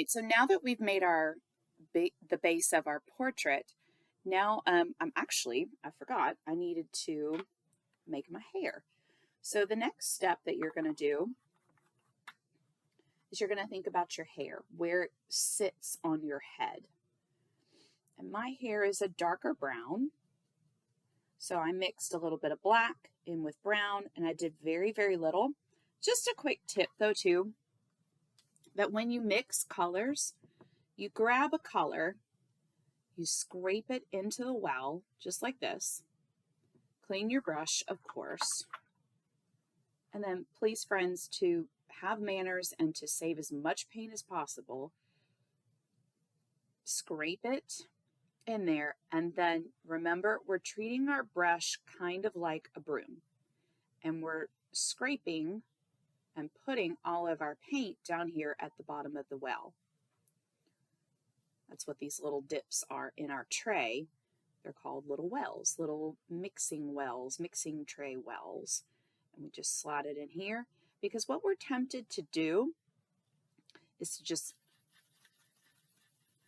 right, so now that we've made our the base of our portrait, now I forgot, I needed to make my hair. So the next step that you're going to do is you're going to think about your hair, where it sits on your head. And my hair is a darker brown, so I mixed a little bit of black in with brown, and I did very, very little. Just a quick tip though too, that when you mix colors, you grab a color, you scrape it into the well, just like this. Clean your brush, of course. And then please, friends, to have manners and to save as much paint as possible, scrape it in there. And then remember, we're treating our brush kind of like a broom. And we're scraping and putting all of our paint down here at the bottom of the well. That's what these little dips are in our tray. They're called little wells, little mixing wells, mixing tray wells. And we just slide it in here because what we're tempted to do is to just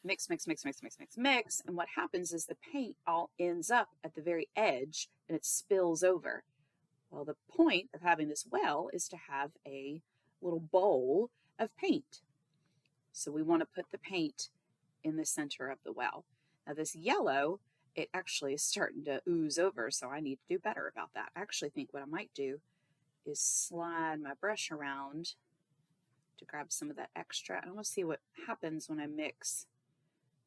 mix, mix, mix, mix, mix, mix, mix. And what happens is the paint all ends up at the very edge and it spills over. Well, the point of having this well is to have a little bowl of paint. So we want to put the paint in the center of the well. Now this yellow, it actually is starting to ooze over, so I need to do better about that. I actually think what I might do is slide my brush around to grab some of that extra. I want to see what happens when I mix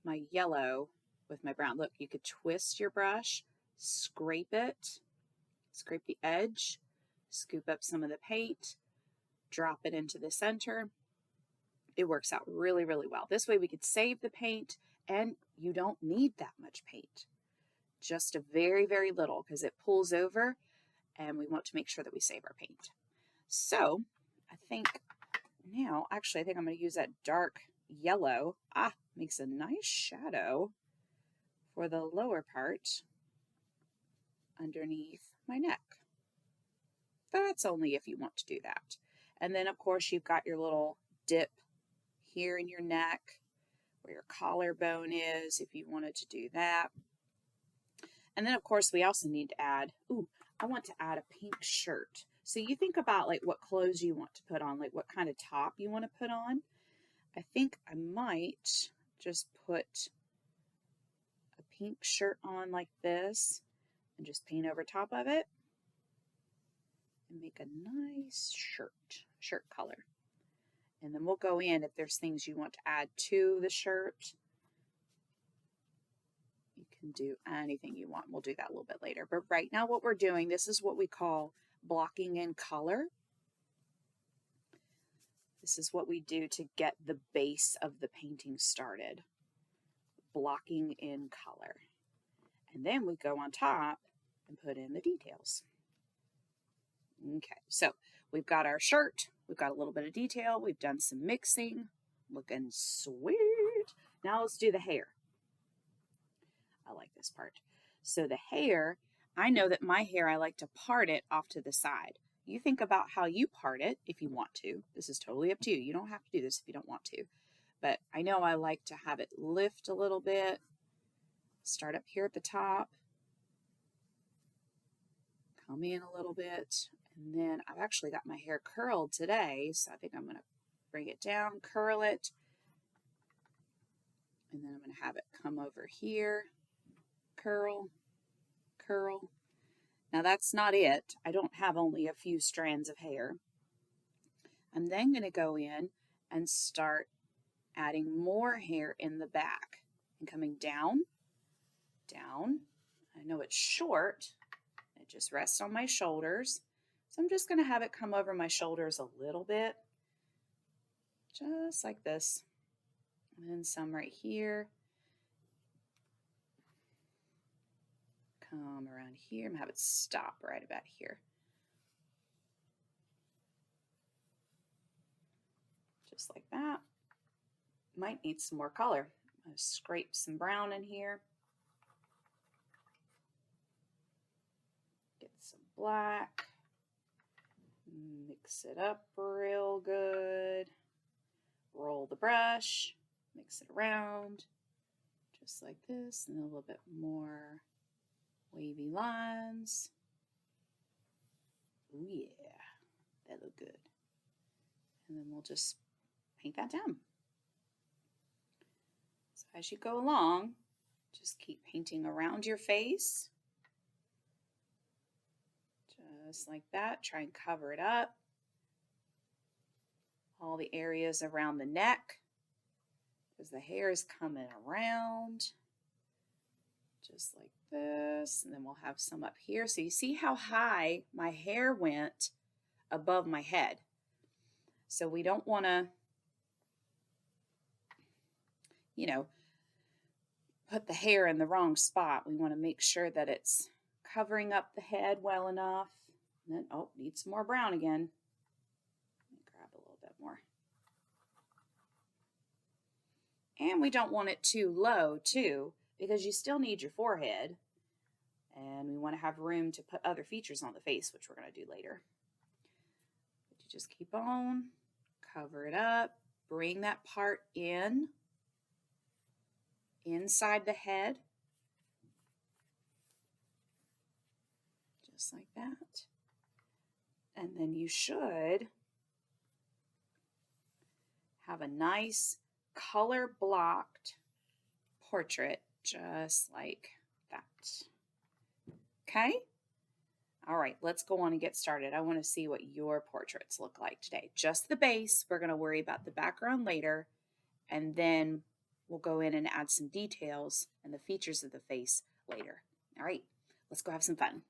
my yellow with my brown. Look, you could twist your brush, scrape it, scrape the edge, scoop up some of the paint, drop it into the center. It works out really, really well. This way we could save the paint and you don't need that much paint. Just a very, very little because it pulls over and we want to make sure that we save our paint. So I think now, actually, I think I'm going to use that dark yellow. Makes a nice shadow for the lower part underneath my neck. That's only if you want to do that. And then, of course, you've got your little dip here in your neck where your collarbone is if you wanted to do that. And then, of course, we also need to add, I want to add a pink shirt. So you think about like what clothes you want to put on, like what kind of top you want to put on. I think I might just put a pink shirt on like this and just paint over top of it and make a nice shirt color. And then we'll go in if there's things you want to add to the shirt. You can do anything you want. We'll do that a little bit later. But right now what we're doing, this is what we call blocking in color. This is what we do to get the base of the painting started. Blocking in color. And then we go on top and put in the details. Okay, so we've got our shirt. We've got a little bit of detail. We've done some mixing. Looking sweet. Now let's do the hair. I like this part. So the hair, I know that my hair, I like to part it off to the side. You think about how you part it if you want to. This is totally up to you. You don't have to do this if you don't want to. But I know I like to have it lift a little bit. Start up here at the top. Come in a little bit. And then I've actually got my hair curled today, so I think I'm going to bring it down, curl it. And then I'm going to have it come over here. Curl, curl. Now that's not it. I don't have only a few strands of hair. I'm then going to go in and start adding more hair in the back and coming down, down. I know it's short. It just rests on my shoulders. So I'm just going to have it come over my shoulders a little bit, just like this. And then some right here. Come around here. I'm going to have it stop right about here. Just like that. Might need some more color. I'm going to scrape some brown in here. Get some black. Mix it up real good. Roll the brush, mix it around, just like this, and a little bit more wavy lines. Oh yeah, that look good. And then we'll just paint that down. So as you go along, just keep painting around your face. Just like that. Try and cover it up. All the areas around the neck, because the hair is coming around. Just like this. And then we'll have some up here. So you see how high my hair went above my head. So we don't want to, put the hair in the wrong spot. We want to make sure that it's covering up the head well enough. And then, need some more brown again. Grab a little bit more. And we don't want it too low too, because you still need your forehead. And we want to have room to put other features on the face, which we're going to do later. But you just keep on, cover it up, bring that part inside the head. Just like that. And then you should have a nice color blocked portrait just like that. Okay? All right, let's go on and get started. I want to see what your portraits look like today. Just the base. We're going to worry about the background later, and then we'll go in and add some details and the features of the face later. All right, let's go have some fun.